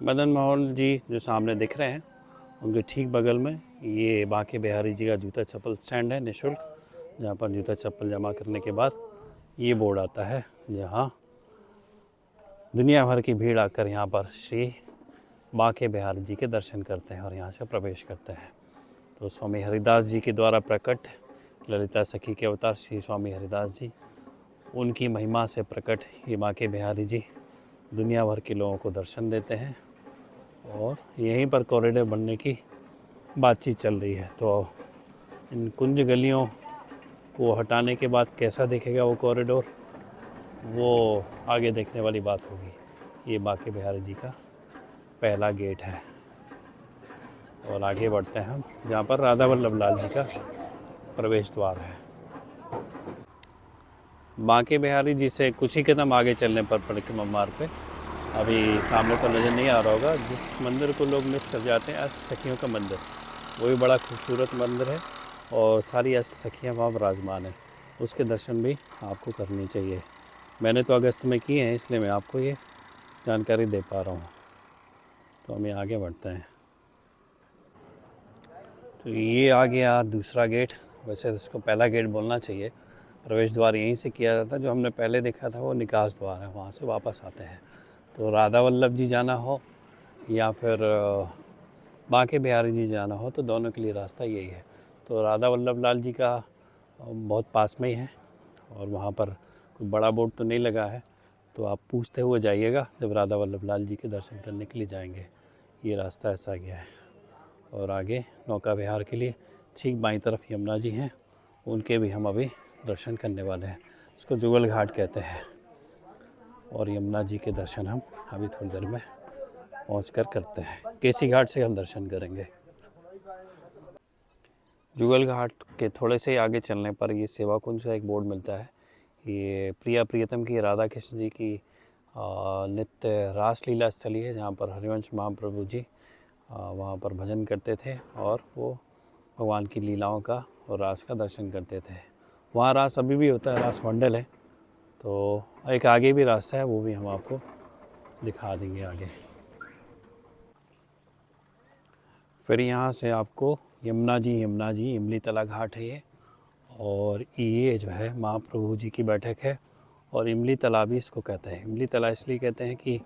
मदन मोहन जी जो सामने दिख रहे हैं उनके ठीक बगल में ये बांके बिहारी जी का जूता चप्पल स्टैंड है निःशुल्क, जहाँ पर जूता चप्पल जमा करने के बाद ये बोर्ड आता है, जहाँ दुनिया भर की भीड़ आकर यहाँ पर श्री बांके बिहारी जी के दर्शन करते हैं और यहाँ से प्रवेश करते हैं। तो स्वामी हरिदास जी के द्वारा प्रकट ललिता सखी के अवतार श्री स्वामी हरिदास जी, उनकी महिमा से प्रकट ये बांके बिहारी जी दुनिया भर के लोगों को दर्शन देते हैं और यहीं पर कॉरिडोर बनने की बातचीत चल रही है। तो इन कुंज गलियों को हटाने के बाद कैसा दिखेगा वो कॉरिडोर, वो आगे देखने वाली बात होगी। ये बांके बिहारी जी का पहला गेट है और आगे बढ़ते हैं हम, जहाँ पर राधा वल्लभ लाल जी का प्रवेश द्वार है। बांके बिहारी जी से कुछ ही कदम आगे चलने पर परिक्रमा मार्ग पे अभी सामने तो नज़र नहीं आ रहा होगा, जिस मंदिर को लोग मिस कर जाते हैं, अष्ट सखियों का मंदिर, वो भी बड़ा खूबसूरत मंदिर है और सारी अष्ट सखियाँ वहाँ विराजमान हैं। उसके दर्शन भी आपको करनी चाहिए। मैंने तो अगस्त में किए हैं, इसलिए मैं आपको ये जानकारी दे पा रहा हूँ। तो हम आगे बढ़ते हैं। तो ये आ गया दूसरा गेट, वैसे तो इसको पहला गेट बोलना चाहिए। प्रवेश द्वार यहीं से किया जाता है, जो हमने पहले देखा था वो निकास द्वार है, वहाँ से वापस आते हैं। तो राधा वल्लभ जी जाना हो या फिर बांके बिहारी जी जाना हो तो दोनों के लिए रास्ता यही है। तो राधा वल्लभ लाल जी का बहुत पास में ही है और वहाँ पर कोई बड़ा बोर्ड तो नहीं लगा है, तो आप पूछते हुए जाइएगा जब राधा वल्लभ लाल जी के दर्शन करने के लिए जाएंगे। ये रास्ता ऐसा गया है और आगे नौका विहार के लिए ठीक बाईं तरफ यमुना जी हैं, उनके भी हम अभी दर्शन करने वाले हैं। इसको जुगल घाट कहते हैं और यमुना जी के दर्शन हम अभी थोड़ी देर में पहुंचकर करते हैं। केसी घाट से हम दर्शन करेंगे। जुगल घाट के थोड़े से आगे चलने पर ये सेवा कुंज का एक बोर्ड मिलता है। ये प्रिया प्रियतम की राधा कृष्ण जी की नित्य रासलीला स्थली है, जहाँ पर हरिवंश महाप्रभु जी वहाँ पर भजन करते थे और वो भगवान की लीलाओं का और रास का दर्शन करते थे। वहाँ रास अभी भी होता है, रास मंडल है। तो एक आगे भी रास्ता है, वो भी हम आपको दिखा देंगे आगे। फिर यहाँ से आपको यमुना जी इमली तला घाट है ये, और ये जो है महाप्रभु जी की बैठक है और इमली तला भी इसको कहते हैं। इमली तला इसलिए कहते हैं कि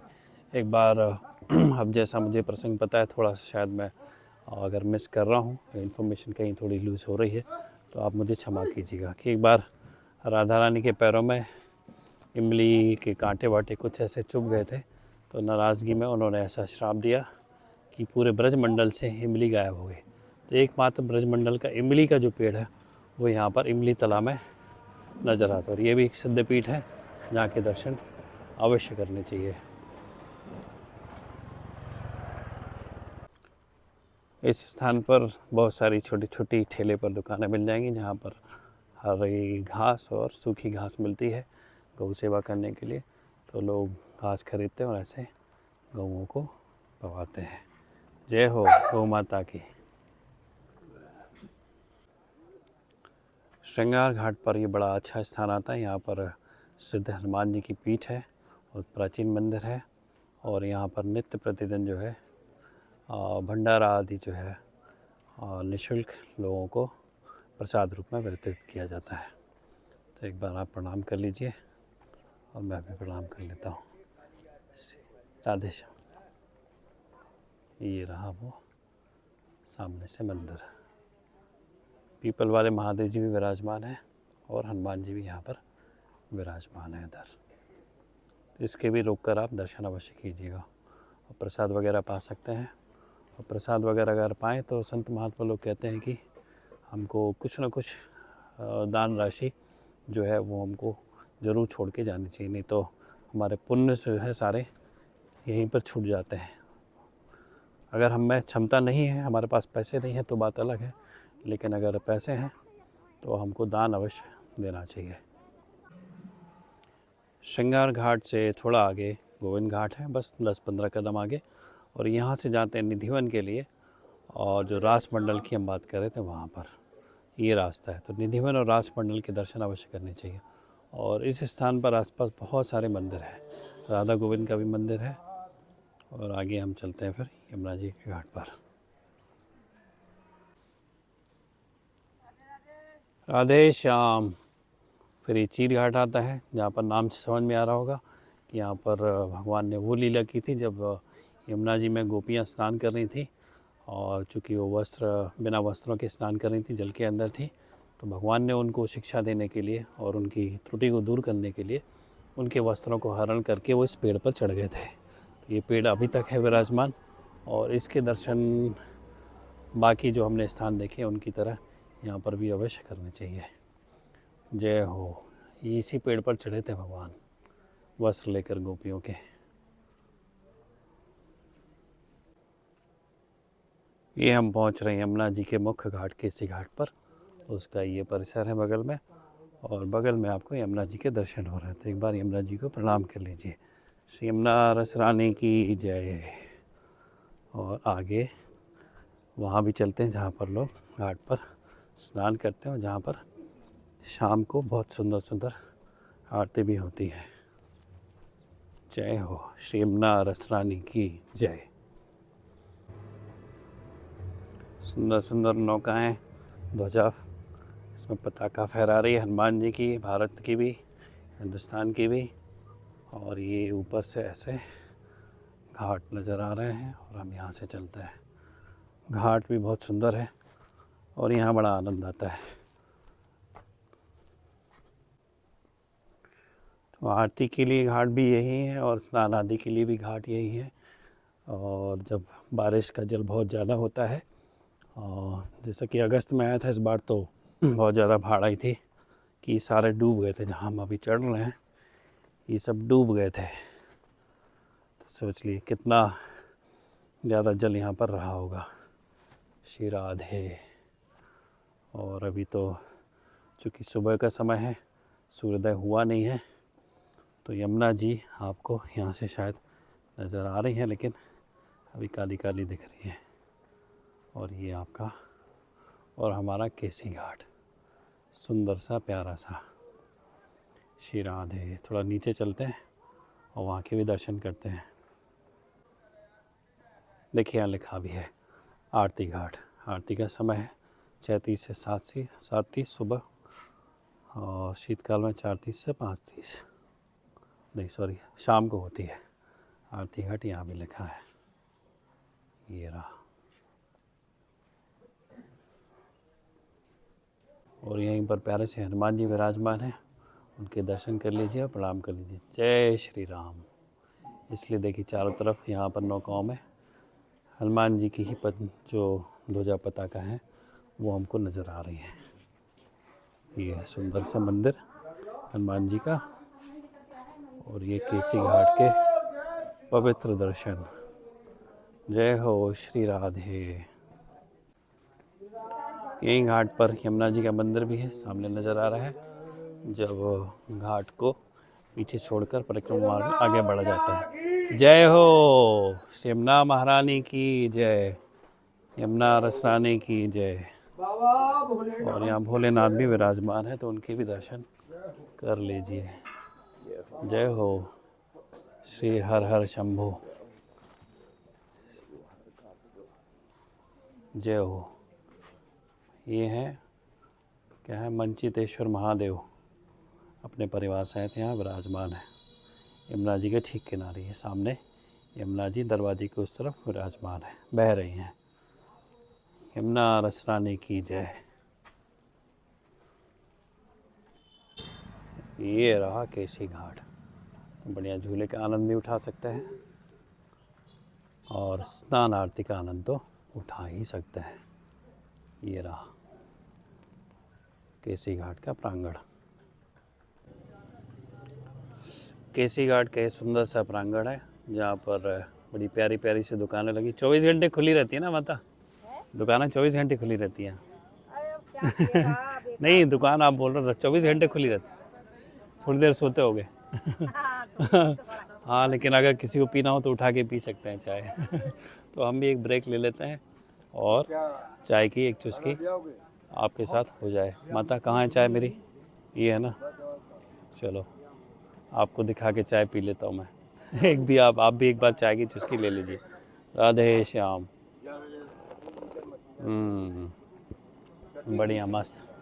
एक बार अब जैसा मुझे प्रसंग पता है, थोड़ा सा शायद मैं अगर मिस कर रहा हूँ, इन्फॉर्मेशन कहीं थोड़ी लूज़ हो रही है तो आप मुझे क्षमा कीजिएगा, कि एक बार राधा रानी के पैरों में इमली के कांटे वाटे कुछ ऐसे चुभ गए थे, तो नाराज़गी में उन्होंने ऐसा श्राप दिया कि पूरे ब्रजमंडल से इमली गायब हो गई। तो एकमात्र ब्रजमंडल का इमली का जो पेड़ है वो यहाँ पर इमली तला में नज़र आता है। और ये भी एक सिद्धपीठ है जहाँ के दर्शन अवश्य करने चाहिए। इस स्थान पर बहुत सारी छोटी छोटी ठेले पर दुकानें मिल जाएंगी, जहाँ पर हरी घास और सूखी घास मिलती है गौ सेवा करने के लिए। तो लोग घास खरीदते हैं और ऐसे गौओं को पवाते हैं। जय हो गौ माता की। श्रृंगार घाट पर ये बड़ा अच्छा स्थान आता है। यहाँ पर सिद्ध हनुमान जी की पीठ है और प्राचीन मंदिर है, और यहाँ पर नित्य प्रतिदिन जो है भंडारा आदि जो है निःशुल्क लोगों को प्रसाद रूप में वितरित किया जाता है। तो एक बार आप प्रणाम कर लीजिए और मैं भी प्रणाम कर लेता हूँ। राधे श्याम। ये रहा वो सामने से मंदिर। पीपल वाले महादेव जी भी विराजमान हैं और हनुमान जी भी यहाँ पर विराजमान है इधर। तो इसके भी रोक कर आप दर्शन अवश्य कीजिएगा और प्रसाद वगैरह पा सकते हैं। और प्रसाद वगैरह अगर पाएँ तो संत महात्मा लोग कहते हैं कि हमको कुछ न कुछ दान राशि जो है वो हमको ज़रूर छोड़ के जानी चाहिए, नहीं तो हमारे पुण्य जो है सारे यहीं पर छूट जाते हैं। अगर हम में क्षमता नहीं है, हमारे पास पैसे नहीं हैं तो बात अलग है, लेकिन अगर पैसे हैं तो हमको दान अवश्य देना चाहिए। श्रृंगार घाट से थोड़ा आगे गोविंद घाट है, बस 10-15 कदम आगे, और यहाँ से जाते हैं निधिवन के लिए। और जो रास मंडल की हम बात कर रहे थे वहाँ पर ये रास्ता है। तो निधिवन और रास मंडल के दर्शन अवश्य करने चाहिए। और इस स्थान पर आसपास बहुत सारे मंदिर हैं। राधा गोविंद का भी मंदिर है और आगे हम चलते हैं फिर यमुना जी के घाट पर। राधे श्याम। फिर ये चीर घाट आता है, जहाँ पर नाम से समझ में आ रहा होगा कि यहाँ पर भगवान ने वो लीला की थी जब यमुना जी में गोपियाँ स्नान कर रही थी, और चूँकि वो बिना वस्त्रों के स्नान कर रही थी, जल के अंदर थी, तो भगवान ने उनको शिक्षा देने के लिए और उनकी त्रुटि को दूर करने के लिए उनके वस्त्रों को हरण करके वो इस पेड़ पर चढ़ गए थे। तो ये पेड़ अभी तक है विराजमान, और इसके दर्शन बाकी जो हमने स्थान देखे उनकी तरह यहाँ पर भी अवश्य करने चाहिए। जय हो। ये इसी पेड़ पर चढ़े थे भगवान वस्त्र लेकर गोपियों के। ये हम पहुँच रहे हैं यमुना जी के मुख्य घाट केसी घाट पर। उसका ये परिसर है बगल में, और बगल में आपको यमुना जी के दर्शन हो रहे हैं। तो एक बार यमुना जी को प्रणाम कर लीजिए। श्री यमुना रस रानी की जय। और आगे वहाँ भी चलते हैं जहाँ पर लोग घाट पर स्नान करते हैं, और जहाँ पर शाम को बहुत सुंदर सुंदर आरती भी होती है। जय हो। श्री यमुना रस रानी की जय। सुंदर सुंदर नौकाएं, ध्वजा इसमें पताका फहरा रही है, हनुमान जी की, भारत की भी, हिंदुस्तान की भी। और ये ऊपर से ऐसे घाट नज़र आ रहे हैं, और हम यहाँ से चलते हैं। घाट भी बहुत सुंदर है और यहाँ बड़ा आनंद आता है। तो आरती के लिए घाट भी यही है, और स्नान आदि के लिए भी घाट यही है। और जब बारिश का जल बहुत ज़्यादा होता है, और जैसा कि अगस्त में आया था इस बार, तो बहुत ज़्यादा बाढ़ आई थी कि सारे डूब गए थे। जहाँ हम अभी चढ़ रहे हैं ये सब डूब गए थे। तो सोच लिए कितना ज़्यादा जल यहाँ पर रहा होगा। श्री राधे। और अभी तो चूँकि सुबह का समय है, सूर्योदय हुआ नहीं है, तो यमुना जी आपको यहाँ से शायद नज़र आ रही है, लेकिन अभी काली काली दिख रही है। और ये आपका और हमारा केसी घाट, सुंदर सा प्यारा सा। श्री राधे। थोड़ा नीचे चलते हैं और वहाँ के भी दर्शन करते हैं। देखिए यहाँ लिखा भी है आरती घाट। आरती का समय है 6:30 से 7:30 सुबह, और शीतकाल में 4:30 से 5:30, नहीं सॉरी, शाम को होती है आरती घाट। यहाँ भी लिखा है, ये रहा। और यहीं पर प्यारे से हनुमान जी विराजमान हैं, उनके दर्शन कर लीजिए और प्रणाम कर लीजिए। जय श्री राम। इसलिए देखिए चारों तरफ यहाँ पर नौकाओं में हनुमान जी की ही जो ध्वजा पताका है वो हमको नज़र आ रही है। ये सुंदर सा मंदिर हनुमान जी का, और ये केसी घाट के पवित्र दर्शन। जय हो श्री राधे। यही घाट पर यमुना जी का मंदिर भी है, सामने नज़र आ रहा है। जब घाट को पीछे छोड़कर परिक्रमा मार्ग आगे बढ़ा जाता है। जय हो। यमुना महारानी की जय। यमुना रस रानी की जय। और यहाँ भोलेनाथ भी विराजमान है, तो उनके भी दर्शन कर लीजिए। जय हो। श्री हर हर शंभो। जय हो। ये है क्या है, मंचितेश्वर महादेव अपने परिवार सहित यहाँ विराजमान है। यमुना जी के ठीक किनारे है, सामने यमुना जी दरवाजे के उस तरफ विराजमान है, बह रही हैं। यमुना रस रानी की जय। ये रहा केसी घाट। तो बढ़िया झूले का आनंद भी उठा सकते हैं, और स्नान आरती का आनंद तो उठा ही सकते हैं। ये रहा केसी घाट का प्रांगण। केसी घाट का सुंदर सा प्रांगण है, जहाँ पर बड़ी प्यारी प्यारी सी दुकानें लगी। 24 घंटे खुली रहती है ना माता? दुकानें 24 घंटे खुली रहती हैं। नहीं, दुकान आप बोल रहे हो 24 घंटे खुली रहती है। थोड़ी देर सोते होगे। हाँ, लेकिन अगर किसी को पीना हो तो उठा के पी सकते हैं चाय। तो हम भी एक ब्रेक ले लेते हैं, और चाय की एक चुस्की आपके साथ हो जाए। माता कहाँ है चाय मेरी? ये है ना, चलो आपको दिखा के चाय पी लेता हूँ मैं। एक भी आप भी एक बार चाय की चुस्की ले लीजिए। राधे श्याम। बढ़िया मस्त।